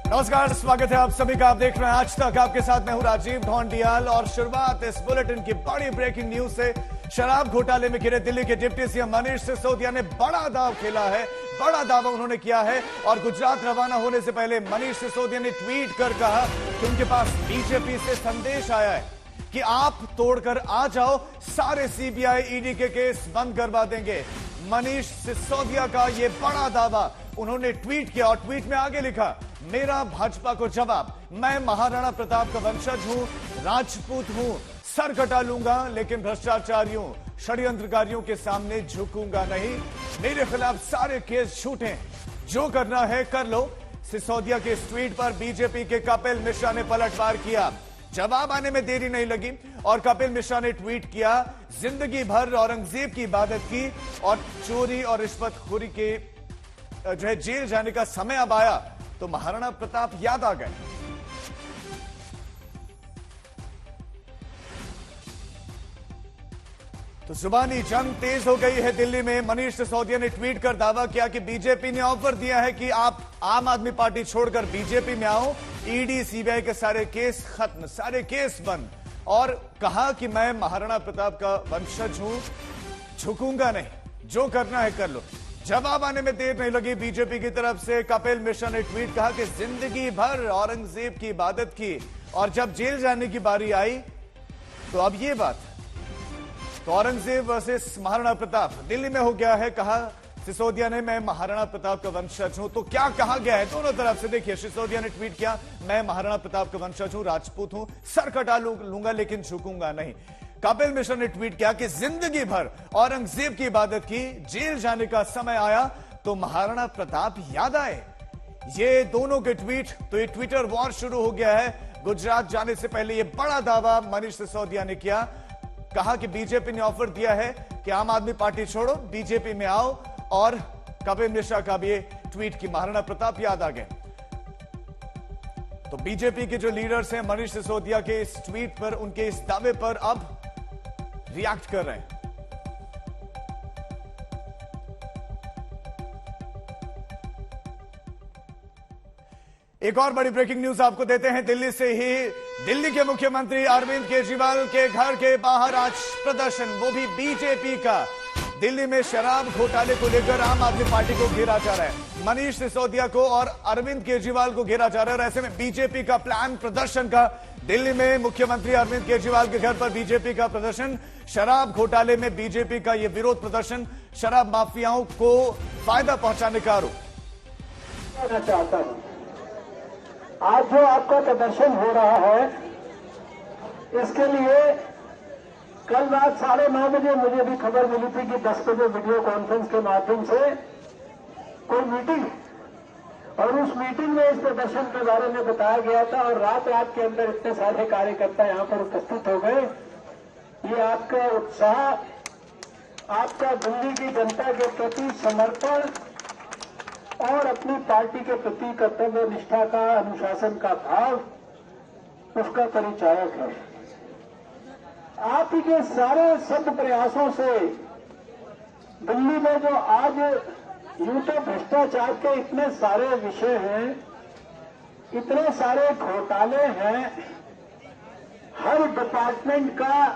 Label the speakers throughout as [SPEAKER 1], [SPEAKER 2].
[SPEAKER 1] नमस्कार, स्वागत है आप सभी का। आप देख रहे हैं आज तक। आपके साथ मैं हूं राजीव ढोंडियाल और शुरुआत इस बुलेटिन की बड़ी ब्रेकिंग न्यूज से। शराब घोटाले में घिरे दिल्ली के डिप्टी सीएम मनीष सिसोदिया ने बड़ा दाव खेला है, बड़ा दावा उन्होंने किया है। और गुजरात रवाना होने से पहले मनीष सिसोदिया ने ट्वीट कर कहा कि उनके पास बीजेपी से संदेश आया है कि आप तोड़कर आ जाओ, सारे सीबीआई ईडी के केस बंद करवा देंगे। मनीष सिसोदिया का यह बड़ा दावा उन्होंने ट्वीट किया और ट्वीट में आगे लिखा, मेरा भाजपा को जवाब, मैं महाराणा प्रताप का वंशज हूं, राजपूत हूं, सर कटा लूंगा लेकिन भ्रष्टाचारियों, षड्यंत्रकारियों के सामने झुकूंगा नहीं। मेरे खिलाफ सारे केस झूठे, जो करना है कर लो। सिसोदिया के इस ट्वीट पर बीजेपी के कपिल मिश्रा ने पलटवार किया। जवाब आने में देरी नहीं लगी और कपिल मिश्रा ने ट्वीट किया, जिंदगी भर औरंगजेब की इबादत की और चोरी और रिश्वतखोरी के जो है जेल जाने का समय अब आया तो महाराणा प्रताप याद आ गए। तो जुबानी जंग तेज हो गई है दिल्ली में। मनीष सिसोदिया ने ट्वीट कर दावा किया कि बीजेपी ने ऑफर दिया है कि आप आम आदमी पार्टी छोड़कर बीजेपी में आओ, ईडी सीबीआई के सारे केस खत्म, सारे केस बंद। और कहा कि मैं महाराणा प्रताप का वंशज हूं, झुकूंगा नहीं, जो करना है कर लो। जवाब आने में देर नहीं लगी बीजेपी की तरफ से। कपिल मिश्रा ने ट्वीट कहा कि जिंदगी भर औरंगजेब की इबादत की और जब जेल जाने की बारी आई तो अब ये बात, तो औरंगजेब वर्सेस महाराणा प्रताप दिल्ली में हो गया है। कहा सिसोदिया ने, मैं महाराणा प्रताप का वंशज हूं। तो क्या कहा गया है दोनों तरफ से, देखिए। सिसोदिया ने ट्वीट किया, मैं महाराणा प्रताप का वंशज हूं, राजपूत हूं, सर कटा लूंगा लेकिन झुकूंगा नहीं। कपिल मिश्रा ने ट्वीट किया कि जिंदगी भर औरंगजेब की इबादत की, जेल जाने का समय आया तो महाराणा प्रताप याद आए। ये दोनों के ट्वीट, तो ये ट्विटर वॉर शुरू हो गया है। गुजरात जाने से पहले ये बड़ा दावा मनीष सिसोदिया ने किया। कहा कि बीजेपी ने ऑफर दिया है कि आम आदमी पार्टी छोड़ो, बीजेपी में आओ। और कपिल मिश्रा का भी ट्वीट की महाराणा प्रताप याद आ गए। तो बीजेपी के जो लीडर्स हैं मनीष सिसोदिया के इस ट्वीट पर, उनके इस दावे पर अब रिएक्ट कर रहे हैं। एक और बड़ी ब्रेकिंग न्यूज आपको देते हैं दिल्ली से ही। दिल्ली के मुख्यमंत्री अरविंद केजरीवाल के घर के बाहर आज प्रदर्शन, वो भी बीजेपी का। दिल्ली में शराब घोटाले को लेकर आम आदमी पार्टी को घेरा जा रहा है। मनीष सिसोदिया को और अरविंद केजरीवाल को घेरा जा रहा है और ऐसे में बीजेपी का प्लान प्रदर्शन का। दिल्ली में मुख्यमंत्री अरविंद केजरीवाल के घर पर बीजेपी का प्रदर्शन, शराब घोटाले में बीजेपी का यह विरोध प्रदर्शन, शराब माफियाओं को फायदा पहुंचाने का आरोप।
[SPEAKER 2] चाहता हूं आज जो आपका प्रदर्शन हो रहा है, इसके लिए कल रात 9:30 बजे मुझे भी खबर मिली थी कि 10 बजे वीडियो कॉन्फ्रेंस के माध्यम से कोई मीटिंग, और उस मीटिंग में इस प्रदर्शन के बारे में बताया गया था। और रात रात के अंदर इतने सारे कार्यकर्ता यहां पर उपस्थित हो गए। ये आपका उत्साह, आपका दिल्ली की जनता के प्रति समर्पण और अपनी पार्टी के प्रति कर्तव्य निष्ठा का, अनुशासन का भाव, उसका परिचायक है। आप ही के सारे सख्त प्रयासों से दिल्ली में जो आज यूं तो भ्रष्टाचार के इतने सारे विषय हैं, इतने सारे घोटाले हैं, हर डिपार्टमेंट का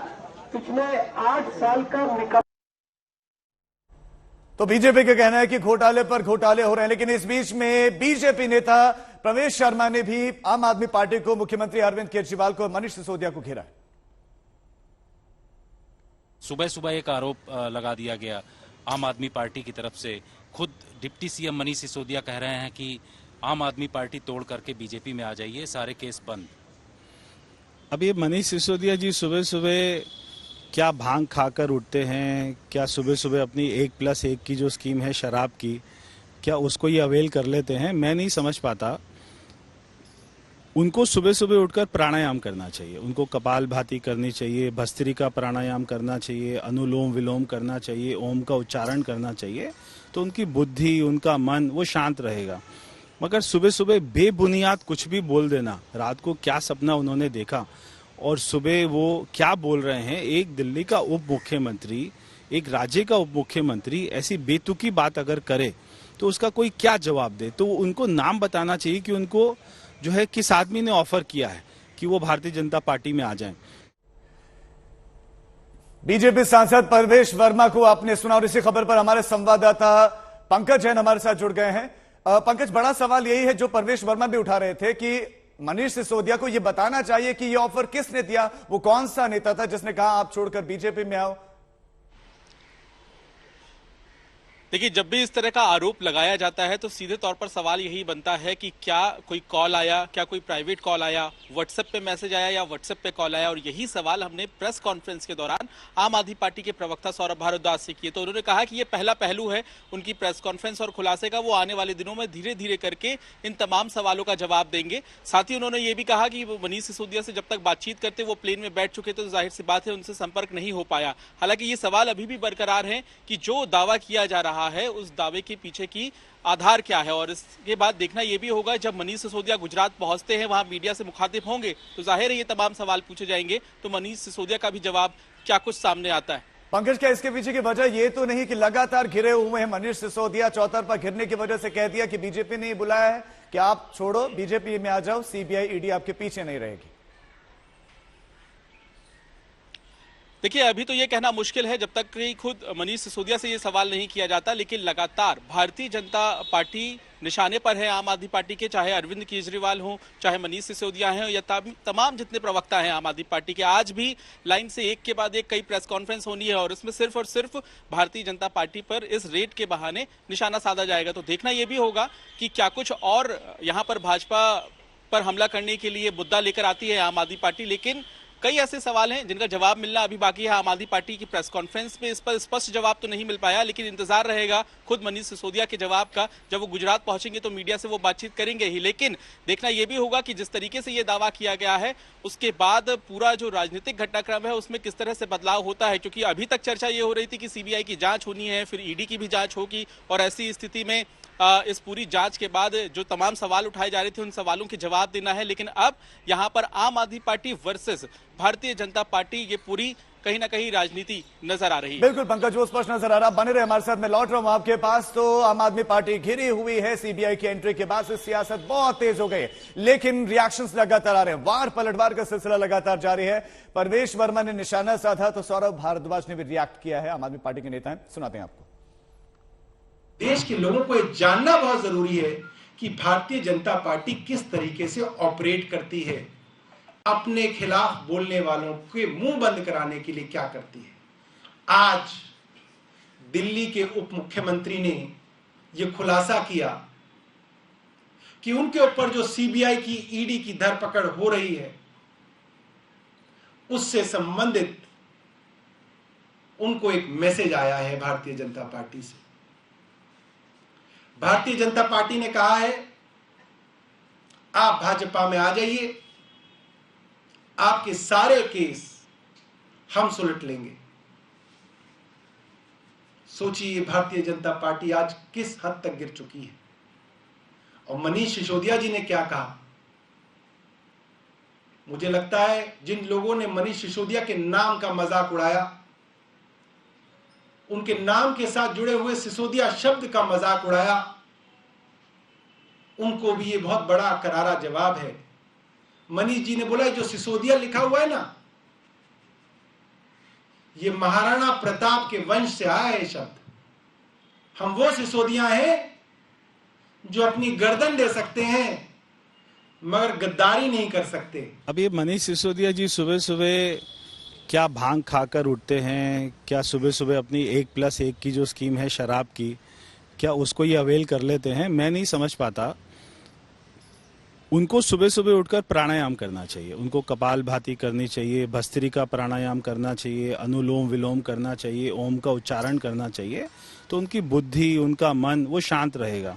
[SPEAKER 2] पिछले 8 साल का निकाल।
[SPEAKER 1] तो बीजेपी का कहना है कि घोटाले पर घोटाले हो रहे हैं, लेकिन इस बीच में बीजेपी नेता प्रवेश शर्मा ने भी आम आदमी पार्टी को, मुख्यमंत्री अरविंद केजरीवाल को, मनीष सिसोदिया को घेरा है।
[SPEAKER 3] सुबह सुबह एक आरोप लगा दिया गया आम आदमी पार्टी की तरफ से। खुद डिप्टी सीएम मनीष सिसोदिया कह रहे हैं कि आम आदमी पार्टी तोड़ करके बीजेपी में आ जाइए, सारे केस बंद।
[SPEAKER 4] अब ये मनीष सिसोदिया जी सुबह सुबह क्या भांग खाकर उठते हैं, क्या सुबह सुबह अपनी 1+1 की जो स्कीम है शराब की, क्या उसको ये अवेल कर लेते हैं, मैं नहीं समझ पाता। उनको सुबह सुबह उठकर प्राणायाम करना चाहिए, उनको कपालभाति करनी चाहिए, भस्त्रिका प्राणायाम करना चाहिए, अनुलोम विलोम करना चाहिए, ओम का उच्चारण करना चाहिए, तो उनकी बुद्धि, उनका मन वो शांत रहेगा। मगर सुबह सुबह बेबुनियाद कुछ भी बोल देना, रात को क्या सपना उन्होंने देखा और सुबह वो क्या बोल रहे हैं। एक दिल्ली का उप मुख्यमंत्री, एक राज्य का उप मुख्यमंत्री ऐसी बेतुकी बात अगर करे तो उसका कोई क्या जवाब दे। तो उनको नाम बताना चाहिए कि उनको जो है किस आदमी ने ऑफर किया है कि वो भारतीय जनता पार्टी में आ जाएं।
[SPEAKER 1] बीजेपी सांसद परवेश वर्मा को आपने सुना और इसी खबर पर हमारे संवाददाता पंकज जैन हमारे साथ जुड़ गए हैं। पंकज, बड़ा सवाल यही है जो परवेश वर्मा भी उठा रहे थे कि मनीष सिसोदिया को यह बताना चाहिए कि यह ऑफर किसने दिया, वो कौन सा नेता था जिसने कहा आप छोड़कर बीजेपी में आओ।
[SPEAKER 5] देखिए, जब भी इस तरह का आरोप लगाया जाता है तो सीधे तौर पर सवाल यही बनता है कि क्या कोई कॉल आया, क्या कोई प्राइवेट कॉल आया, व्हाट्सएप पे मैसेज आया या व्हाट्सएप पे कॉल आया। और यही सवाल हमने प्रेस कॉन्फ्रेंस के दौरान आम आदमी पार्टी के प्रवक्ता सौरभ भारद्वाज से किए। तो उन्होंने कहा कि ये पहला पहलू है उनकी प्रेस कॉन्फ्रेंस और खुलासे का। वो आने वाले दिनों में धीरे धीरे करके इन तमाम सवालों का जवाब देंगे। साथ ही उन्होंने ये भी कहा कि मनीष सिसोदिया से जब तक बातचीत करते वो प्लेन में बैठ चुके तो जाहिर सी बात है उनसे संपर्क नहीं हो पाया। हालांकि ये सवाल अभी भी बरकरार है कि जो दावा किया जा रहा है उस दावे के पीछे की आधार क्या है। और इसके बाद देखना यह भी होगा जब मनीष सिसोदिया गुजरात पहुंचते हैं, वहां मीडिया से मुखातिब होंगे तो जाहिर है ये तमाम सवाल पूछे जाएंगे, तो मनीष सिसोदिया का भी जवाब क्या कुछ सामने आता है।
[SPEAKER 1] पंकज, क्या इसके पीछे की वजह ये तो नहीं कि लगातार घिरे हुए हैं मनीष सिसोदिया, चौतरफा घिरने की वजह से कह दिया कि बीजेपी ने बुलाया है कि आप छोड़ो, बीजेपी में आ जाओ, सीबीआई ईडी आपके पीछे नहीं रहेगी?
[SPEAKER 5] देखिए, अभी तो ये कहना मुश्किल है जब तक कि खुद मनीष सिसोदिया से ये सवाल नहीं किया जाता, लेकिन लगातार भारतीय जनता पार्टी निशाने पर है आम आदमी पार्टी के, चाहे अरविंद केजरीवाल हो, चाहे मनीष सिसोदिया हैं या तमाम जितने प्रवक्ता हैं आम आदमी पार्टी के। आज भी लाइन से एक के बाद एक कई प्रेस कॉन्फ्रेंस होनी है और इसमें सिर्फ और सिर्फ भारतीय जनता पार्टी पर इस रेड के बहाने निशाना साधा जाएगा। तो देखना यह भी होगा कि क्या कुछ और यहाँ पर भाजपा पर हमला करने के लिए मुद्दा लेकर आती है आम आदमी पार्टी। लेकिन कई ऐसे सवाल हैं जिनका जवाब मिलना अभी बाकी है। आम आदमी पार्टी की प्रेस कॉन्फ्रेंस में इस पर स्पष्ट जवाब तो नहीं मिल पाया, लेकिन इंतजार रहेगा खुद मनीष सिसोदिया के जवाब का। जब वो गुजरात पहुंचेंगे तो मीडिया से वो बातचीत करेंगे ही, लेकिन देखना यह भी होगा कि जिस तरीके से ये दावा किया गया है उसके बाद पूरा जो राजनीतिक घटनाक्रम है उसमें किस तरह से बदलाव होता है। क्योंकि अभी तक चर्चा ये हो रही थी कि सीबीआई की जांच होनी है, फिर ईडी की भी जांच होगी और ऐसी स्थिति में इस पूरी जांच के बाद जो तमाम सवाल उठाए जा रहे थे उन सवालों के जवाब देना है। लेकिन अब यहां पर आम आदमी party versus Bharatiya Janata party, ये पूरी कहीं ना कहीं राजनीति नजर आ रही है।
[SPEAKER 1] बिल्कुल पंकज, वो स्पष्ट नजर आ रहा। बने रहे हमारे साथ, मैं लौट रहा हूं आपके पास। तो आम आदमी पार्टी घिरी हुई है, सीबीआई की एंट्री के बाद से सियासत बहुत तेज हो गई है, लेकिन रिएक्शंस लगातार आ रहे हैं, वार पलटवार का सिलसिला लगातार जारी है। परवेश वर्मा ने निशाना साधा तो सौरभ भारद्वाज ने भी रिएक्ट किया है, आम आदमी पार्टी के नेता हैं, सुनाते हैं आपको।
[SPEAKER 6] देश के लोगों को यह जानना बहुत जरूरी है कि भारतीय जनता पार्टी किस तरीके से ऑपरेट करती है, अपने खिलाफ बोलने वालों के मुंह बंद कराने के लिए क्या करती है। आज दिल्ली के उप मुख्यमंत्री ने यह खुलासा किया कि उनके ऊपर जो सीबीआई की, ईडी की धरपकड़ हो रही है उससे संबंधित उनको एक मैसेज आया है भारतीय जनता पार्टी से। भारतीय जनता पार्टी ने कहा है आप भाजपा में आ जाइए, आपके सारे केस हम सुलट लेंगे। सोचिए भारतीय जनता पार्टी आज किस हद तक गिर चुकी है। और मनीष सिसोदिया जी ने क्या कहा, मुझे लगता है जिन लोगों ने मनीष सिसोदिया के नाम का मजाक उड़ाया, उनके नाम के साथ जुड़े हुए सिसोदिया शब्द का मजाक उड़ाया, उनको भी ये बहुत बड़ा करारा जवाब है। मनीष जी ने बोला जो सिसोदिया लिखा हुआ है ना, ये महाराणा प्रताप के वंश से आया है शब्द। हम वो सिसोदिया हैं जो अपनी गर्दन दे सकते हैं मगर गद्दारी नहीं कर सकते।
[SPEAKER 4] अब ये मनीष सिसोदिया जी सुबह सुबह क्या भांग खाकर उठते हैं, क्या सुबह सुबह अपनी 1+1 की जो स्कीम है शराब की, क्या उसको ये अवेल कर लेते हैं, मैं नहीं समझ पाता। उनको सुबह सुबह उठकर प्राणायाम करना चाहिए, उनको कपालभाति करनी चाहिए, भस्त्रिका प्राणायाम करना चाहिए, अनुलोम विलोम करना चाहिए, ओम का उच्चारण करना चाहिए, तो उनकी बुद्धि, उनका मन वो शांत रहेगा।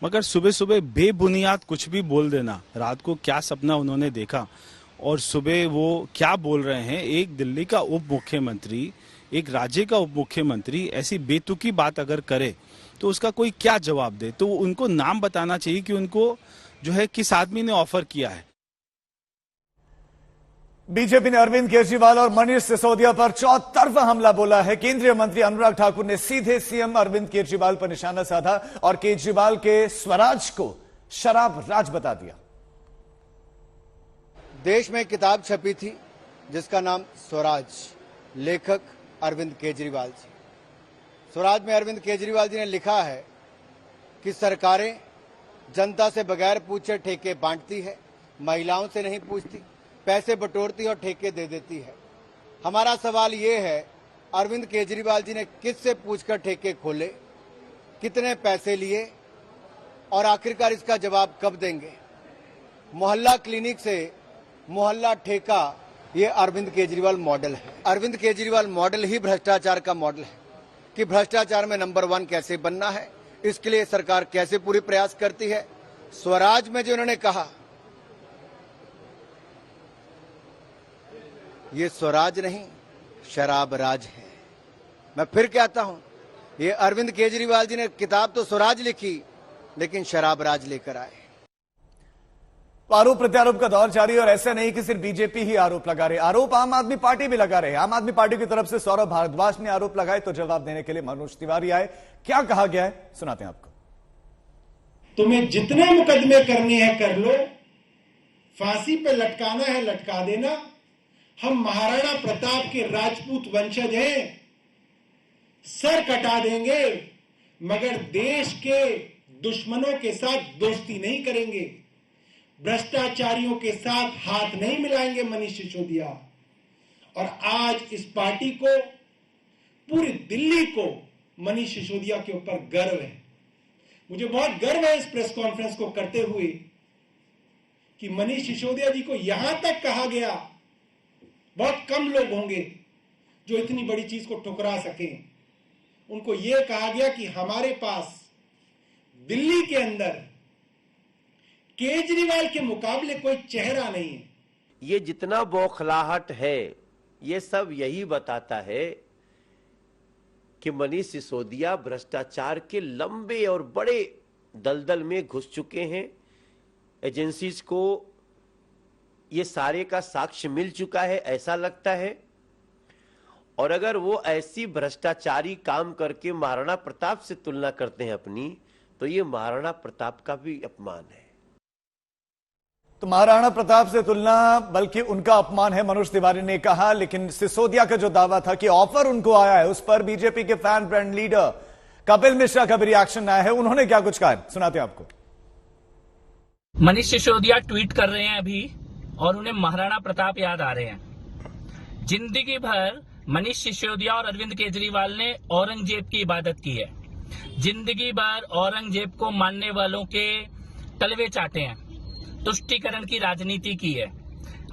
[SPEAKER 4] मगर सुबह सुबह बेबुनियाद कुछ भी बोल देना, रात को क्या सपना उन्होंने देखा और सुबह वो क्या बोल रहे हैं। एक दिल्ली का उप मुख्यमंत्री, एक राज्य का उप मुख्यमंत्री ऐसी बेतुकी बात अगर करे तो उसका कोई क्या जवाब दे। तो उनको नाम बताना चाहिए कि उनको जो है किस आदमी ने ऑफर किया है।
[SPEAKER 1] बीजेपी ने अरविंद केजरीवाल और मनीष सिसोदिया पर चौतरफा हमला बोला है। केंद्रीय मंत्री अनुराग ठाकुर ने सीधे सीएम अरविंद केजरीवाल पर निशाना साधा और केजरीवाल के स्वराज को शराब राज बता दिया।
[SPEAKER 7] देश में एक किताब छपी थी जिसका नाम स्वराज, लेखक अरविंद केजरीवाल जी। स्वराज में अरविंद केजरीवाल जी ने लिखा है कि सरकारें जनता से बगैर पूछे ठेके बांटती है, महिलाओं से नहीं पूछती, पैसे बटोरती और ठेके दे देती है। हमारा सवाल ये है, अरविंद केजरीवाल जी ने किससे पूछकर ठेके खोले, कितने पैसे लिए और आखिरकार इसका जवाब कब देंगे? मोहल्ला क्लिनिक से मोहल्ला ठेका, ये अरविंद केजरीवाल मॉडल है। अरविंद केजरीवाल मॉडल ही भ्रष्टाचार का मॉडल है कि भ्रष्टाचार में नंबर 1 कैसे बनना है, इसके लिए सरकार कैसे पूरी प्रयास करती है। स्वराज में जो उन्होंने कहा, ये स्वराज नहीं शराब राज है। मैं फिर कहता हूं, ये अरविंद केजरीवाल जी ने किताब तो स्वराज लिखी, लेकिन शराब राज लेकर आए।
[SPEAKER 1] आरोप प्रत्यारोप का दौर जारी, और ऐसा नहीं कि सिर्फ बीजेपी ही आरोप लगा रहे, आरोप आम आदमी पार्टी भी लगा रहे। आम आदमी पार्टी की तरफ से सौरभ भारद्वाज ने आरोप लगाए, तो जवाब देने के लिए मनोज तिवारी आए। क्या कहा गया है, सुनाते हैं आपको।
[SPEAKER 6] तुम्हें जितने मुकदमे करने हैं कर लो, फांसी पे लटकाना है लटका देना। हम महाराणा प्रताप के राजपूत वंशज हैं, सर कटा देंगे, मगर देश के दुश्मनों के साथ दोस्ती नहीं करेंगे, भ्रष्टाचारियों के साथ हाथ नहीं मिलाएंगे मनीष सिसोदिया। और आज इस पार्टी को, पूरी दिल्ली को मनीष सिसोदिया के ऊपर गर्व है। मुझे बहुत गर्व है इस प्रेस कॉन्फ्रेंस को करते हुए कि मनीष सिसोदिया जी को यहां तक कहा गया, बहुत कम लोग होंगे जो इतनी बड़ी चीज को ठुकरा सकें। उनको यह कहा गया कि हमारे पास दिल्ली के अंदर केजरीवाल के मुकाबले कोई चेहरा नहीं है।
[SPEAKER 8] ये जितना बौखलाहट है, ये सब यही बताता है कि मनीष सिसोदिया भ्रष्टाचार के लंबे और बड़े दलदल में घुस चुके हैं। एजेंसीज को ये सारे का साक्ष्य मिल चुका है, ऐसा लगता है। और अगर वो ऐसी भ्रष्टाचारी काम करके महाराणा प्रताप से तुलना करते हैं अपनी, तो ये महाराणा प्रताप का भी अपमान है।
[SPEAKER 1] तो महाराणा प्रताप से तुलना बल्कि उनका अपमान है, मनोज तिवारी ने कहा। लेकिन सिसोदिया का जो दावा था कि ऑफर उनको आया है, उस पर बीजेपी के fan brand leader Kapil Mishra का भी रिएक्शन आया है। उन्होंने क्या कुछ कहा है, सुनाते हैं आपको।
[SPEAKER 9] मनीष सिसोदिया ट्वीट कर रहे हैं अभी, और उन्हें महाराणा प्रताप याद आ रहे हैं। जिंदगी भर मनीष सिसोदिया और अरविंद केजरीवाल ने औरंगजेब की इबादत की है, जिंदगी भर औरंगजेब को मानने वालों के तलवे चाटे हैं, तुष्टीकरण की राजनीति की है।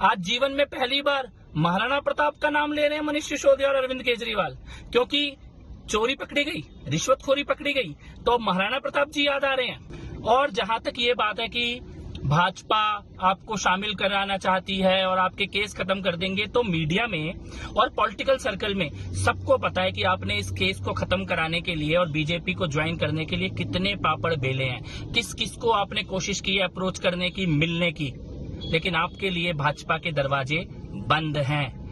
[SPEAKER 9] आज जीवन में पहली बार महाराणा प्रताप का नाम ले रहे हैं मनीष सिसोदिया और अरविंद केजरीवाल, क्योंकि चोरी पकड़ी गई, रिश्वतखोरी पकड़ी गई, तो महाराणा प्रताप जी याद आ रहे हैं। और जहां तक ये बात है कि भाजपा आपको शामिल कराना चाहती है और आपके केस खत्म कर देंगे, तो मीडिया में और पॉलिटिकल सर्कल में सबको पता है कि आपने इस केस को खत्म कराने के लिए और बीजेपी को ज्वाइन करने के लिए कितने पापड़ बेले हैं, किस किस को आपने कोशिश की है अप्रोच करने की, मिलने की, लेकिन आपके लिए भाजपा के दरवाजे बंद हैं।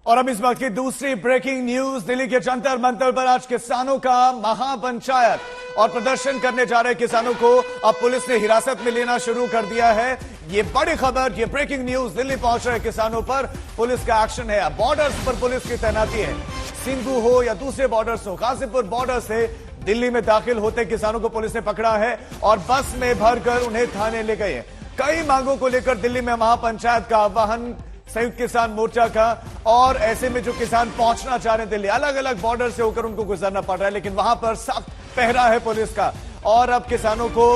[SPEAKER 1] और अब इस वक्त की दूसरी ब्रेकिंग न्यूज, दिल्ली के जंतर मंतर पर आज किसानों का महापंचायत, और प्रदर्शन करने जा रहे किसानों को अब पुलिस ने हिरासत में लेना शुरू कर दिया है। ये बड़ी खबर, ये ब्रेकिंग न्यूज, दिल्ली पहुंच रहे किसानों पर पुलिस का एक्शन है। बॉर्डर्स पर पुलिस की तैनाती है, सिंघू हो या दूसरे बॉर्डर्स हो। गाजीपुर बॉर्डर से दिल्ली में दाखिल होते किसानों को पुलिस ने पकड़ा है और बस में भरकर उन्हें थाने ले गए हैं। कई मांगों को लेकर दिल्ली में महापंचायत का आह्वान संयुक्त किसान मोर्चा का, और ऐसे में जो किसान पहुंचना चाह रहे हैं दिल्ली, अलग अलग बॉर्डर से होकर उनको गुजरना पड़ रहा है, लेकिन वहां पर सख्त पहरा है पुलिस का। और अब किसानों को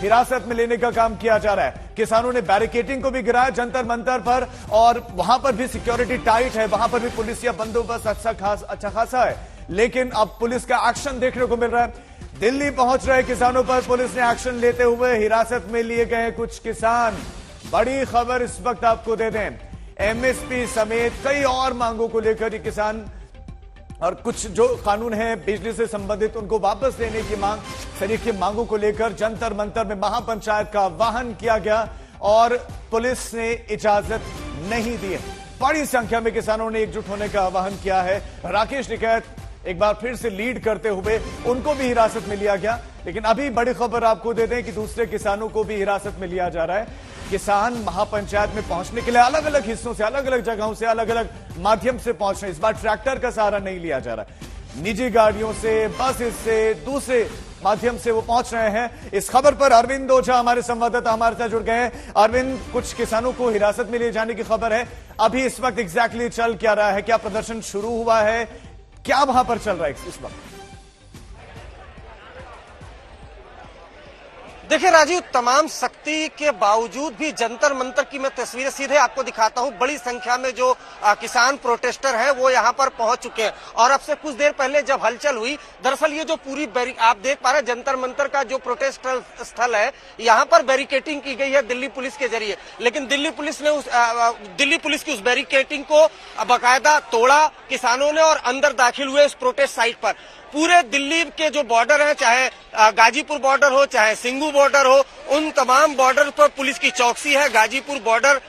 [SPEAKER 1] हिरासत में लेने का काम किया जा रहा है। किसानों ने बैरिकेडिंग को भी गिराया जंतर मंतर पर, और वहां पर भी सिक्योरिटी टाइट है, वहां पर भी पुलिस बंदोबस्त अच्छा खासा है। लेकिन अब पुलिस का एक्शन देखने को मिल रहा है। दिल्ली पहुंच रहे किसानों पर पुलिस ने एक्शन लेते हुए हिरासत में लिए गए कुछ किसान। बड़ी खबर इस वक्त आपको दे दें, एमएसपी समेत कई और मांगों को लेकर ये किसान, और कुछ जो कानून है बिजली से संबंधित उनको वापस लेने की मांग, सरीखे मांगों को लेकर जंतर मंतर में महापंचायत का आह्वान किया गया और पुलिस ने इजाजत नहीं दी है। बड़ी संख्या में किसानों ने एकजुट होने का आह्वान किया है। राकेश टिकैत एक बार फिर से लीड करते हुए उनको भी हिरासत में लिया गया। लेकिन अभी बड़ी खबर आपको दे दें कि दूसरे किसानों को भी हिरासत में लिया जा रहा है। किसान महापंचायत में पहुंचने के लिए अलग अलग हिस्सों से, अलग अलग जगहों से, अलग अलग माध्यम से पहुंच रहे हैं। इस बार ट्रैक्टर का सहारा नहीं लिया जा रहा है, निजी गाड़ियों से, बसेस से, दूसरे माध्यम से वो पहुंच रहे हैं। इस खबर पर अरविंद ओझा हमारे संवाददाता हमारे साथ जुड़ गए हैं। अरविंद, कुछ किसानों को हिरासत में लिए जाने की खबर है, अभी इस वक्त एग्जैक्टली चल क्या रहा है? क्या प्रदर्शन शुरू हुआ है? क्या वहां पर चल रहा है इस वक्त?
[SPEAKER 10] देखिए राजीव, तमाम सख्ती के बावजूद भी जंतर मंतर की मैं तस्वीरें सीधे आपको दिखाता हूं। बड़ी संख्या में जो किसान प्रोटेस्टर हैं वो यहां पर पहुंच चुके हैं और अब से कुछ देर पहले जब हलचल हुई, दरअसल ये जो पूरी आप देख पा रहे हैं जंतर मंतर का जो प्रोटेस्ट स्थल है, यहां पर बैरिकेटिंग की गई है दिल्ली पुलिस के जरिए। लेकिन दिल्ली पुलिस की उस बैरिकेटिंग को बाकायदा तोड़ा किसानों ने और अंदर दाखिल हुए इस प्रोटेस्ट साइट पर। पूरे दिल्ली के जो बॉर्डर है, चाहे गाजीपुर बॉर्डर हो, चाहे सिंघू बॉर्डर हो, उन तमाम बॉर्डर पर पुलिस की चौकसी है। गाजीपुर बॉर्डर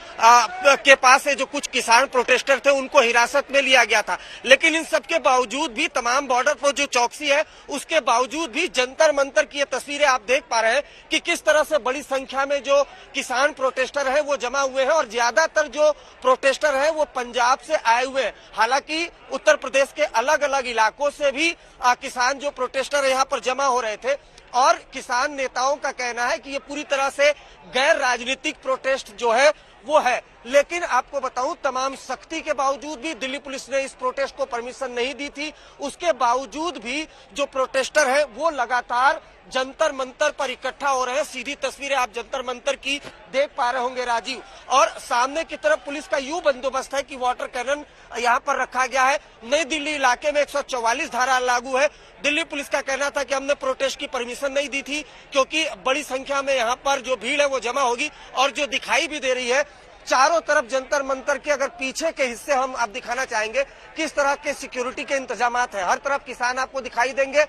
[SPEAKER 10] के पास से जो कुछ किसान प्रोटेस्टर थे उनको हिरासत में लिया गया था। लेकिन इन सब के बावजूद भी, तमाम बॉर्डर पर जो चौकसी है उसके बावजूद भी जंतर मंतर की ये तस्वीरें आप देख पा रहे हैं कि किस तरह से बड़ी संख्या में जो किसान प्रोटेस्टर है वो जमा हुए हैं और ज्यादातर जो प्रोटेस्टर है वो पंजाब से आए हुए हैं। हालांकि उत्तर प्रदेश के अलग अलग इलाकों से भी किसान जो प्रोटेस्टर यहाँ पर जमा हो रहे थे और किसान नेताओं का कहना है कि ये पूरी तरह से गैर राजनीतिक प्रोटेस्ट जो है वो है। लेकिन आपको बताऊं, तमाम सख्ती के बावजूद भी दिल्ली पुलिस ने इस प्रोटेस्ट को परमिशन नहीं दी थी। उसके बावजूद भी जो प्रोटेस्टर है वो लगातार जंतर मंतर पर इकट्ठा हो रहे हैं। सीधी तस्वीरें आप जंतर मंतर की देख पा रहे होंगे राजीव, और सामने की तरफ पुलिस का यूं बंदोबस्त है कि वाटर कैनन यहाँ पर रखा गया है। नई दिल्ली इलाके में 144 धारा लागू है। दिल्ली पुलिस का कहना था कि हमने प्रोटेस्ट की परमिशन नहीं दी थी क्योंकि बड़ी संख्या में यहाँ पर जो भीड़ है वो जमा होगी। और जो दिखाई भी दे रही है चारों तरफ जंतर मंतर के, अगर पीछे के हिस्से हम आप दिखाना चाहेंगे किस तरह के सिक्योरिटी के इंतजामात है। हर तरफ किसान आपको दिखाई देंगे,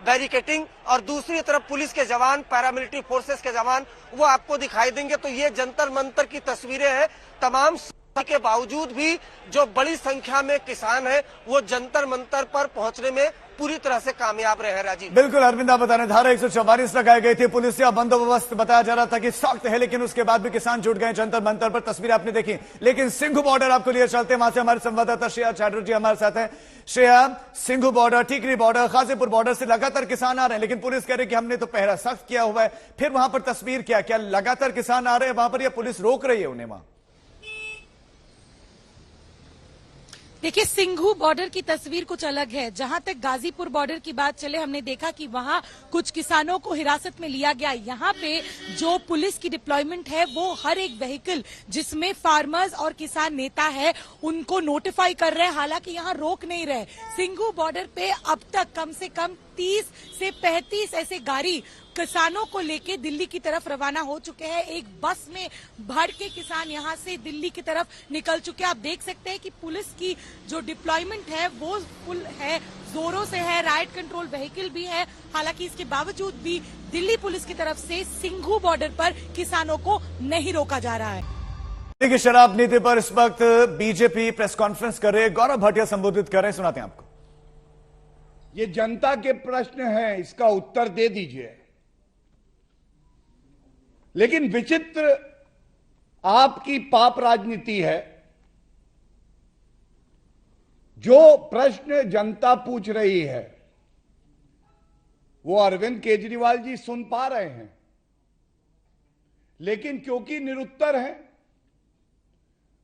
[SPEAKER 10] बैरिकेटिंग, और दूसरी तरफ पुलिस के जवान, पैरामिलिट्री फोर्सेस के जवान वो आपको दिखाई देंगे। तो ये जंतर मंतर की तस्वीरें हैं। तमाम के बावजूद भी जो बड़ी संख्या में किसान हैं वो जंतर मंतर पर पहुंचने में पूरी तरह से कामयाब रहे हैं राजीव।
[SPEAKER 1] बिल्कुल अरविंद, आप बता रहे, धारा 144 लगाई गई थी, पुलिस का बंदोबस्त बताया जा रहा था कि सख्त है, लेकिन उसके बाद भी किसान जुट गए जंतर मंतर पर। तस्वीर आपने देखी। लेकिन सिंघू बॉर्डर आपको लिए चलते हैं, वहां से हमारे संवाददाता श्रेया चैटर्जी हमारे साथ है। श्रेया, सिंघू बॉर्डर, टिकरी बॉर्डर, गाजीपुर बॉर्डर से लगातार किसान आ रहे हैं, लेकिन पुलिस कह रही कि हमने तो पहरा सख्त किया हुआ है। फिर वहां पर तस्वीर क्या लगातार किसान आ रहे हैं वहां पर, या पुलिस रोक रही है उन्हें वहां?
[SPEAKER 11] देखिए, सिंघू बॉर्डर की तस्वीर कुछ अलग है। जहां तक गाजीपुर बॉर्डर की बात चले, हमने देखा कि वहां कुछ किसानों को हिरासत में लिया गया। यहाँ पे जो पुलिस की डिप्लॉयमेंट है वो हर एक व्हीकल जिसमें फार्मर्स और किसान नेता है उनको नोटिफाई कर रहे हैं। हालांकि यहाँ रोक नहीं रहे। सिंघू बॉर्डर पे अब तक कम से कम 30 से 35 ऐसे गाड़ी किसानों को लेके दिल्ली की तरफ रवाना हो चुके हैं। एक बस में भर के किसान यहां से दिल्ली की तरफ निकल चुके हैं। आप देख सकते हैं कि पुलिस की जो डिप्लॉयमेंट है वो फुल है, जोरों से है, राइट कंट्रोल व्हीकल भी है। हालांकि इसके बावजूद भी दिल्ली पुलिस की तरफ से सिंघू बॉर्डर पर किसानों को नहीं रोका जा रहा है।
[SPEAKER 1] देखिए, शराब नीति पर इस वक्त बीजेपी प्रेस कॉन्फ्रेंस कर रहे हैं, गौरव भाटिया संबोधित कर रहे हैं, सुनाते हैं आपको।
[SPEAKER 12] ये जनता के प्रश्न हैं, इसका उत्तर दे दीजिए। लेकिन विचित्र आपकी पाप राजनीति है। जो प्रश्न जनता पूछ रही है वो अरविंद केजरीवाल जी सुन पा रहे हैं, लेकिन क्योंकि निरुत्तर हैं,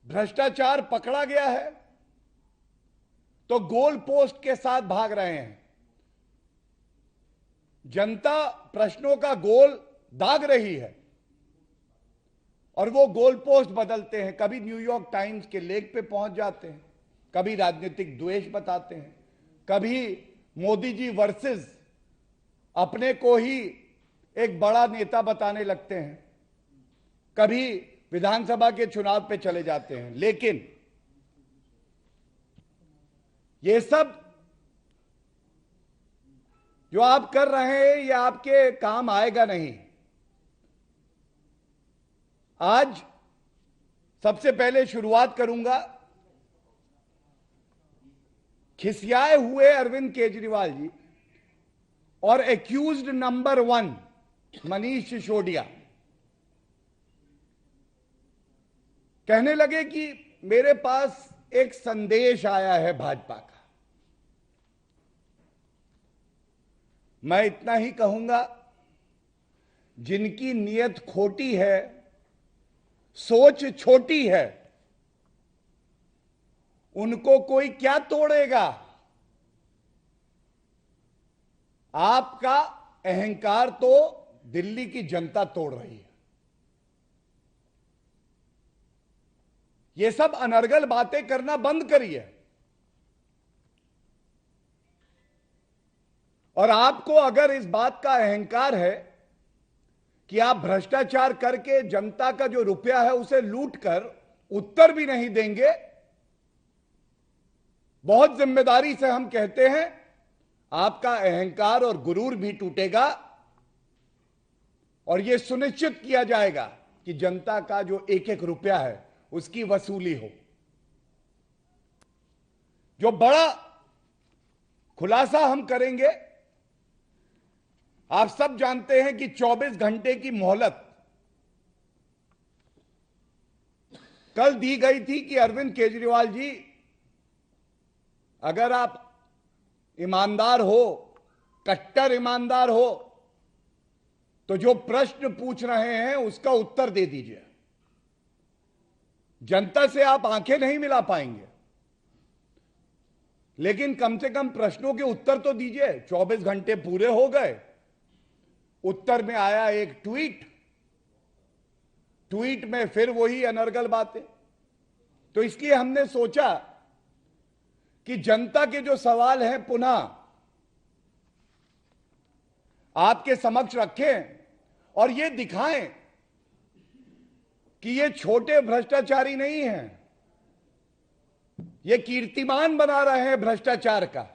[SPEAKER 12] भ्रष्टाचार पकड़ा गया है, तो गोल पोस्ट के साथ भाग रहे हैं। जनता प्रश्नों का गोल दाग रही है और वो गोल पोस्ट बदलते हैं। कभी न्यूयॉर्क टाइम्स के लेख पे पहुंच जाते हैं, कभी राजनीतिक द्वेष बताते हैं, कभी मोदी जी वर्सेस अपने को ही एक बड़ा नेता बताने लगते हैं, कभी विधानसभा के चुनाव पे चले जाते हैं। लेकिन ये सब जो आप कर रहे हैं ये आपके काम आएगा नहीं। आज सबसे पहले शुरुआत करूंगा खिसियाए हुए अरविंद केजरीवाल जी और एक्यूज्ड नंबर 1 मनीष सिसोदिया कहने लगे कि मेरे पास एक संदेश आया है भाजपा का। मैं इतना ही कहूंगा, जिनकी नीयत खोटी है, सोच छोटी है, उनको कोई क्या तोड़ेगा। आपका अहंकार तो दिल्ली की जनता तोड़ रही है। ये सब अनर्गल बातें करना बंद करिए। और आपको अगर इस बात का अहंकार है कि आप भ्रष्टाचार करके जनता का जो रुपया है उसे लूट कर उत्तर भी नहीं देंगे, बहुत जिम्मेदारी से हम कहते हैं आपका अहंकार और गुरूर भी टूटेगा और यह सुनिश्चित किया जाएगा कि जनता का जो एक एक रुपया है उसकी वसूली हो। जो बड़ा खुलासा हम करेंगे, आप सब जानते हैं कि 24 घंटे की मोहलत कल दी गई थी कि अरविंद केजरीवाल जी, अगर आप ईमानदार हो, कट्टर ईमानदार हो, तो जो प्रश्न पूछ रहे हैं उसका उत्तर दे दीजिए। जनता से आप आंखें नहीं मिला पाएंगे, लेकिन कम से कम प्रश्नों के उत्तर तो दीजिए। 24 घंटे पूरे हो गए, उत्तर में आया एक ट्वीट में फिर वही अनर्गल बातें। तो इसलिए हमने सोचा कि जनता के जो सवाल हैं पुनः आपके समक्ष रखें और ये दिखाएं कि ये छोटे भ्रष्टाचारी नहीं हैं, ये कीर्तिमान बना रहे हैं भ्रष्टाचार का।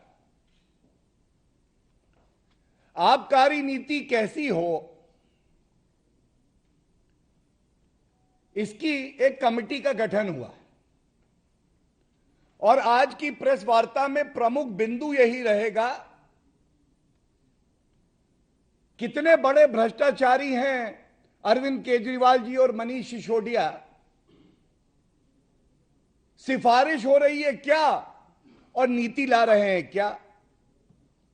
[SPEAKER 12] आबकारी नीति कैसी हो, इसकी एक कमेटी का गठन हुआ और आज की प्रेस वार्ता में प्रमुख बिंदु यही रहेगा, कितने बड़े भ्रष्टाचारी हैं अरविंद केजरीवाल जी और मनीष सिसोदिया। सिफारिश हो रही है क्या और नीति ला रहे हैं क्या।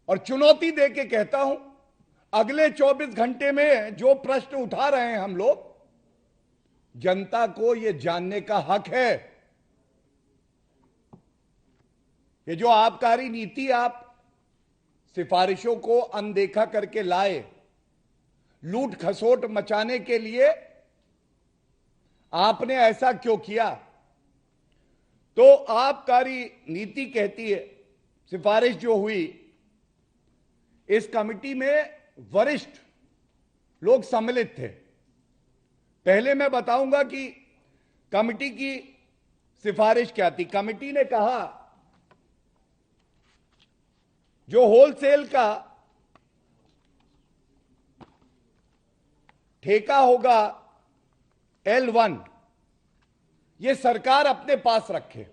[SPEAKER 12] और चुनौती देके कहता हूं, अगले 24 घंटे में जो प्रश्न उठा रहे हैं हम लोग, जनता को यह जानने का हक है कि जो आबकारी नीति आप सिफारिशों को अनदेखा करके लाए, लूट खसोट मचाने के लिए आपने ऐसा क्यों किया। तो आबकारी नीति कहती है, सिफारिश जो हुई, इस कमेटी में वरिष्ठ लोग सम्मिलित थे। पहले मैं बताऊंगा कि कमेटी की सिफारिश क्या थी। कमेटी ने कहा जो होलसेल का ठेका होगा L1, यह सरकार अपने पास रखे।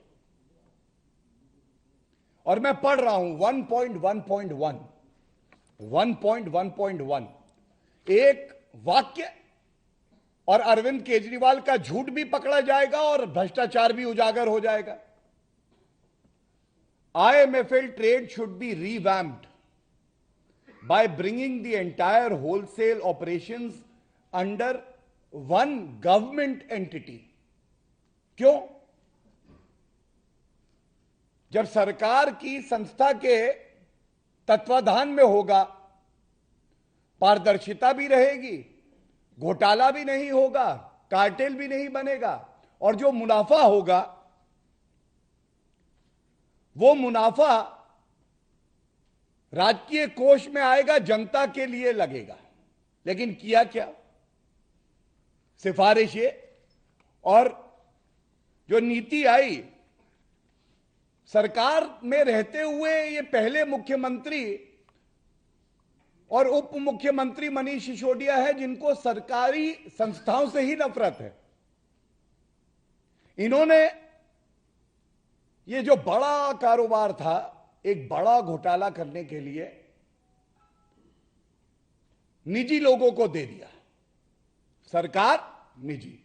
[SPEAKER 12] और मैं पढ़ रहा हूं 1.1.1 एक वाक्य और अरविंद केजरीवाल का झूठ भी पकड़ा जाएगा और भ्रष्टाचार भी उजागर हो जाएगा। IMFL trade should be revamped by bringing the entire wholesale operations under one government entity. क्यों? जब सरकार की संस्था के तत्वाधान में होगा, पारदर्शिता भी रहेगी, घोटाला भी नहीं होगा, कार्टेल भी नहीं बनेगा और जो मुनाफा होगा वो मुनाफा राजकीय कोष में आएगा, जनता के लिए लगेगा। लेकिन किया क्या? सिफारिश ये और जो नीति आई, सरकार में रहते हुए ये पहले मुख्यमंत्री और उप मुख्यमंत्री मनीष सिसोदिया है जिनको सरकारी संस्थाओं से ही नफरत है। इन्होंने ये जो बड़ा कारोबार था एक बड़ा घोटाला करने के लिए निजी लोगों को दे दिया। सरकार निजी,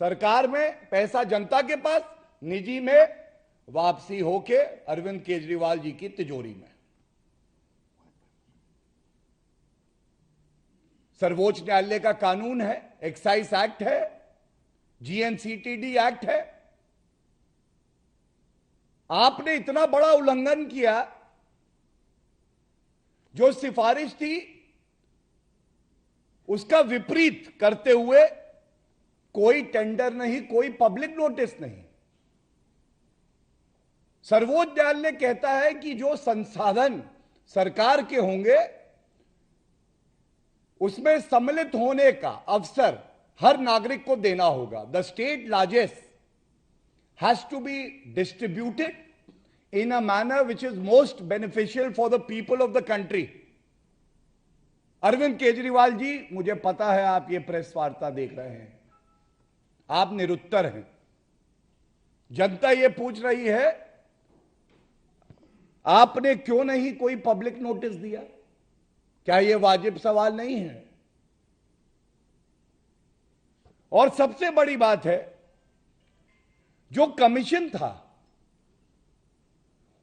[SPEAKER 12] सरकार में पैसा जनता के पास, निजी में वापसी होके अरविंद केजरीवाल जी की तिजोरी में। सर्वोच्च न्यायालय का कानून है, एक्साइज एक्ट है, जीएनसीटीडी एक्ट है। आपने इतना बड़ा उल्लंघन किया, जो सिफारिश थी उसका विपरीत करते हुए कोई टेंडर नहीं, कोई पब्लिक नोटिस नहीं। सर्वोच्च न्यायालय कहता है कि जो संसाधन सरकार के होंगे उसमें सम्मिलित होने का अवसर हर नागरिक को देना होगा। The state largest has to be distributed in a manner which is most beneficial for the people of the country. Arvind Kejriwal ji, मुझे पता है आप ये प्रेस वार्ता देख रहे हैं, आप निरुत्तर हैं। जनता ये पूछ रही है आपने क्यों नहीं कोई पब्लिक नोटिस दिया? क्या ये वाजिब सवाल नहीं है? और सबसे बड़ी बात है, जो कमीशन था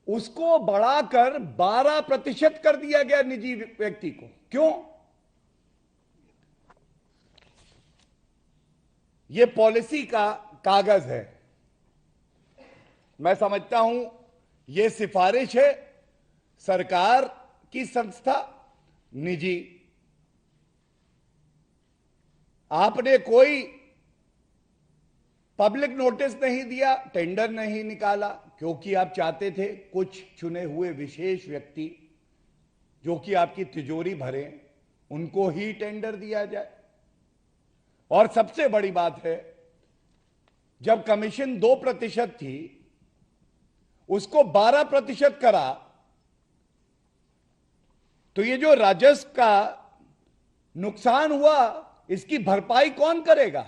[SPEAKER 12] उसको बढ़ाकर 12% कर दिया गया निजी व्यक्ति को। क्यों? यह पॉलिसी का कागज है। मैं समझता हूं यह सिफारिश है, सरकार की संस्था निजी। आपने कोई पब्लिक नोटिस नहीं दिया, टेंडर नहीं निकाला, क्योंकि आप चाहते थे कुछ चुने हुए विशेष व्यक्ति जो कि आपकी तिजोरी भरे उनको ही टेंडर दिया जाए। और सबसे बड़ी बात है, जब कमीशन 2% थी उसको 12% करा, तो ये जो राजस्व का नुकसान हुआ इसकी भरपाई कौन करेगा?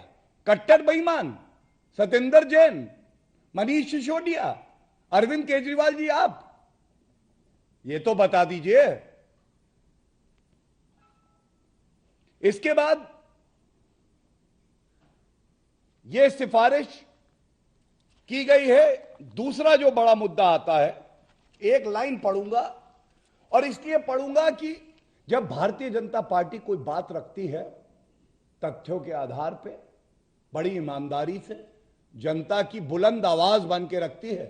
[SPEAKER 12] कट्टर बेईमान सत्येंद्र जैन, मनीष सिसोदिया, अरविंद केजरीवाल जी, आप ये तो बता दीजिए। इसके बाद यह सिफारिश की गई है। दूसरा जो बड़ा मुद्दा आता है, एक लाइन पढ़ूंगा और इसलिए पढ़ूंगा कि जब भारतीय जनता पार्टी कोई बात रखती है तथ्यों के आधार पे, बड़ी ईमानदारी से, जनता की बुलंद आवाज बन के रखती है,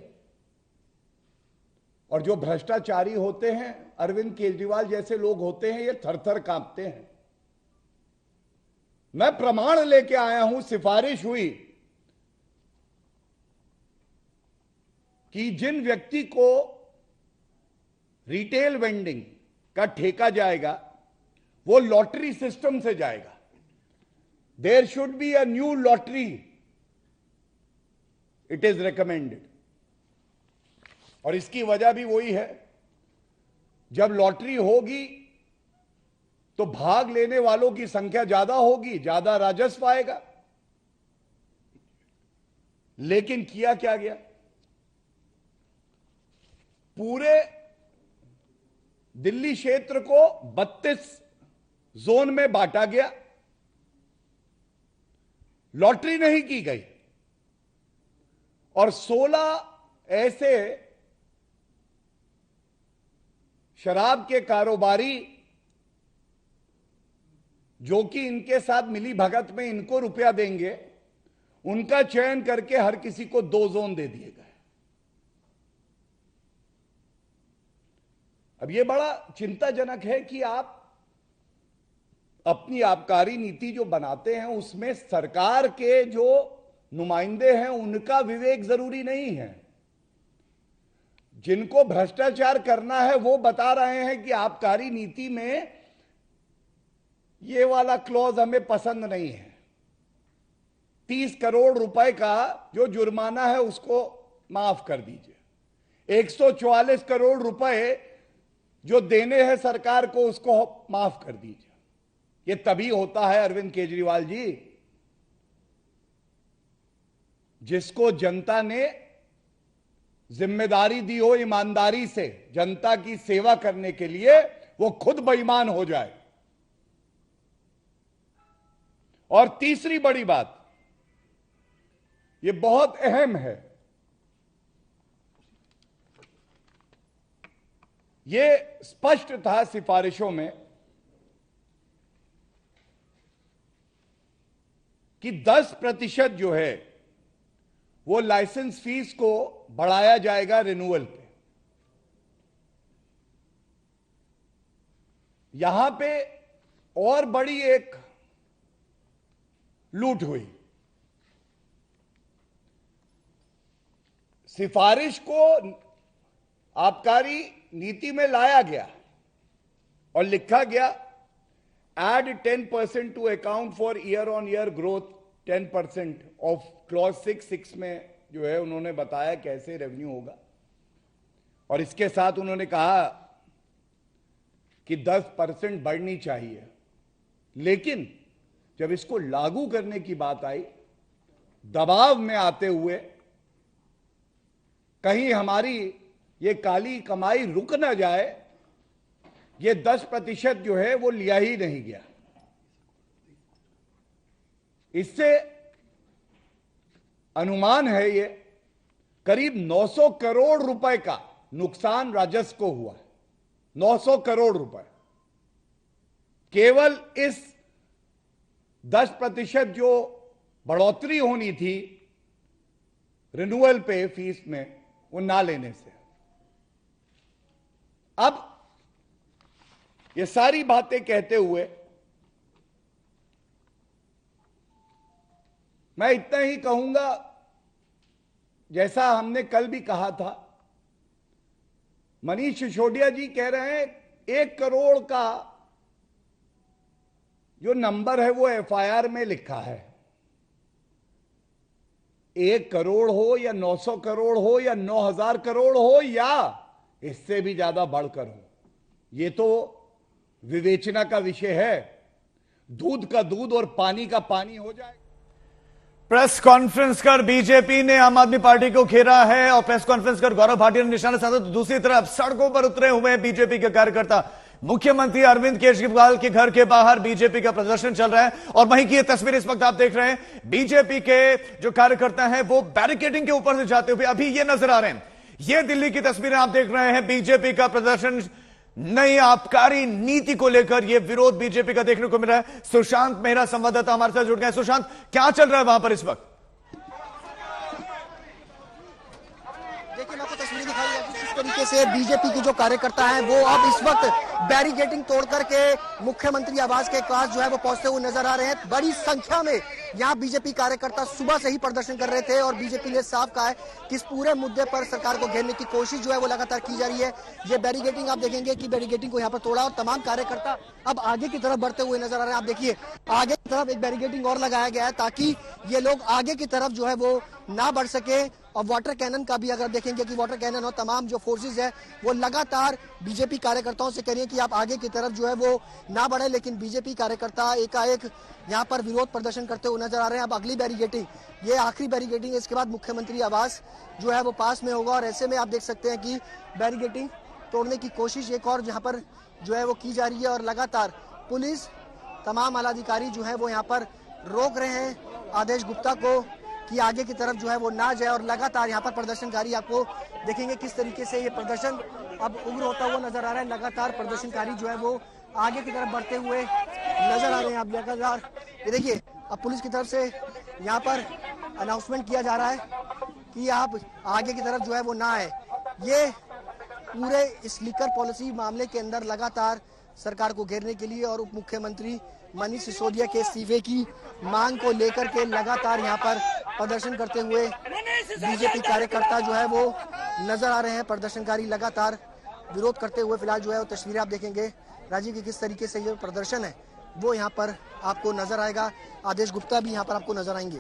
[SPEAKER 12] और जो भ्रष्टाचारी होते हैं, अरविंद केजरीवाल जैसे लोग होते हैं, ये थर-थर कांपते हैं। मैं प्रमाण लेके आया हूं, सिफारिश हुई कि जिन व्यक्ति को रिटेल वेंडिंग का ठेका जाएगा वो लॉटरी सिस्टम से जाएगा। There should be a new lottery, it is recommended. और इसकी वजह भी वही है, जब लॉटरी होगी तो भाग लेने वालों की संख्या ज्यादा होगी, ज्यादा राजस्व आएगा। लेकिन किया क्या गया? पूरे दिल्ली क्षेत्र को 32 जोन में बांटा गया, लॉटरी नहीं की गई, और 16 ऐसे शराब के कारोबारी जो कि इनके साथ मिली भगत में इनको रुपया देंगे, उनका चयन करके हर किसी को 2 जोन दे दिए गए। अब यह बड़ा चिंताजनक है कि आप अपनी आबकारी नीति जो बनाते हैं उसमें सरकार के जो नुमाइंदे हैं उनका विवेक जरूरी नहीं है। जिनको भ्रष्टाचार करना है वो बता रहे हैं कि आबकारी नीति में ये वाला क्लॉज हमें पसंद नहीं है। 30 करोड़ रुपए का जो जुर्माना है उसको माफ कर दीजिए, 144 करोड़ रुपए जो देने हैं सरकार को उसको माफ कर दीजिए। ये तभी होता है अरविंद केजरीवाल जी, जिसको जनता ने जिम्मेदारी दी हो ईमानदारी से जनता की सेवा करने के लिए, वो खुद बेईमान हो जाए। और तीसरी बड़ी बात, ये बहुत अहम है, ये स्पष्ट था सिफारिशों में कि 10% जो है वो लाइसेंस फीस को बढ़ाया जाएगा रिन्यूअल पे। यहां पे और बड़ी एक लूट हुई। सिफारिश को आबकारी नीति में लाया गया और लिखा गया add 10% to account for year on year growth 10% of clause 6 में जो है उन्होंने बताया कैसे रेवेन्यू होगा, और इसके साथ उन्होंने कहा कि 10% बढ़नी चाहिए। लेकिन जब इसको लागू करने की बात आई, दबाव में आते हुए कहीं हमारी ये काली कमाई रुक ना जाए, ये 10% जो है वो लिया ही नहीं गया। इससे अनुमान है ये करीब 900 करोड़ रुपए का नुकसान राजस्व को हुआ है। 900 करोड़ रुपए केवल इस 10% जो बढ़ोतरी होनी थी रिन्यूअल पे फीस में, वो ना लेने से। अब ये सारी बातें कहते हुए मैं इतना ही कहूंगा, जैसा हमने कल भी कहा था, मनीष सिसोदिया जी कह रहे हैं 1 करोड़ का जो नंबर है वो एफआईआर में लिखा है। 1 करोड़ हो या 900 करोड़ हो या 9000 करोड़ हो या इससे भी ज्यादा बढ़कर हो, ये तो विवेचना का विषय है। दूध का दूध और पानी का पानी हो जाए।
[SPEAKER 1] प्रेस कॉन्फ्रेंस कर बीजेपी ने आम आदमी पार्टी को घेरा है और प्रेस कॉन्फ्रेंस कर गौरव भाटिया ने निशाना साधा। तो दूसरी तरफ सड़कों पर उतरे हुए हैं बीजेपी के कार्यकर्ता। मुख्यमंत्री अरविंद केजरीवाल के घर के बाहर बीजेपी का प्रदर्शन चल रहा है और वहीं की ये तस्वीर इस वक्त आप देख रहे हैं। बीजेपी के जो कार्यकर्ता हैं वो बैरिकेडिंग के ऊपर से जाते हुए अभी ये नजर आ रहे हैं। ये दिल्ली की तस्वीरें आप देख रहे हैं। बीजेपी का प्रदर्शन नई आबकारी नीति को लेकर यह विरोध बीजेपी का देखने को मिल रहा है। सुशांत मेहरा संवाददाता हमारे साथ जुड़ गए। सुशांत, क्या चल रहा है वहां पर इस वक्त?
[SPEAKER 13] देखिए, मैं आपको तस्वीरें दिखाई जाती किस तरीके से बीजेपी के जो कार्यकर्ता हैं वो अब इस वक्त बैरिकेडिंग तोड़ करके मुख्यमंत्री आवास के पास जो है वो पहुंचते हुए नजर आ रहे हैं। बड़ी संख्या में यहाँ बीजेपी कार्यकर्ता सुबह से ही प्रदर्शन कर रहे थे और बीजेपी ने साफ कहा है कि इस पूरे मुद्दे पर सरकार को घेरने की कोशिश जो है वो लगातार की जा रही है। ये बैरिकेडिंग आप देखेंगे कि बैरिकेडिंग को यहाँ पर तोड़ा और तमाम कार्यकर्ता अब आगे की तरफ बढ़ते हुए नजर आ रहे हैं। आप देखिए, आगे की तरफ एक बैरिकेडिंग और लगाया गया है ताकि ये लोग आगे की तरफ जो है वो ना बढ़ सके। और वाटर कैनन का भी अगर देखेंगे कि वाटर कैनन और तमाम जो फोर्सेज है वो लगातार बीजेपी कार्यकर्ताओं से कह रही है कि आप आगे की तरफ जो है वो ना बढ़े, लेकिन बीजेपी कार्यकर्ता एकाएक यहाँ पर विरोध प्रदर्शन करते हुए नजर आ रहे हैं। अब अगली बैरिकेडिंग, ये आखिरी बैरिकेडिंग है, इसके बाद मुख्यमंत्री आवास जो है वो पास में होगा और ऐसे में आप देख सकते हैं कि बैरिकेडिंग तोड़ने की कोशिश एक और यहाँ पर जो है वो की जा रही है और लगातार पुलिस, तमाम आलाधिकारी जो है वो यहाँ पर रोक रहे हैं आदेश गुप्ता को कि आगे की तरफ जो है वो ना जाए। और लगातार यहाँ पर प्रदर्शनकारी आपको देखेंगे किस तरीके से ये प्रदर्शन अब उग्र होता हुआ नजर आ रहा है। लगातार प्रदर्शनकारी जो है वो आगे की तरफ बढ़ते हुए नजर आ रहे हैं। आप लगातार ये देखिए, अब पुलिस की तरफ से यहाँ पर अनाउंसमेंट किया जा रहा है कि आप आगे की तरफ जो है वो ना आए। ये पूरे इस लिकर पॉलिसी मामले के अंदर लगातार सरकार को घेरने के लिए और उप मुख्यमंत्री मनीष सिसोदिया के इस्तीफे की मांग को लेकर के लगातार यहाँ पर प्रदर्शन करते हुए बीजेपी कार्यकर्ता जो है वो नजर आ रहे हैं। प्रदर्शनकारी लगातार विरोध करते हुए फिलहाल जो है वो तस्वीरें आप देखेंगे राजीव की किस तरीके से ये प्रदर्शन है वो यहाँ पर आपको नजर आएगा। आदेश गुप्ता भी यहाँ पर आपको नजर आएंगे।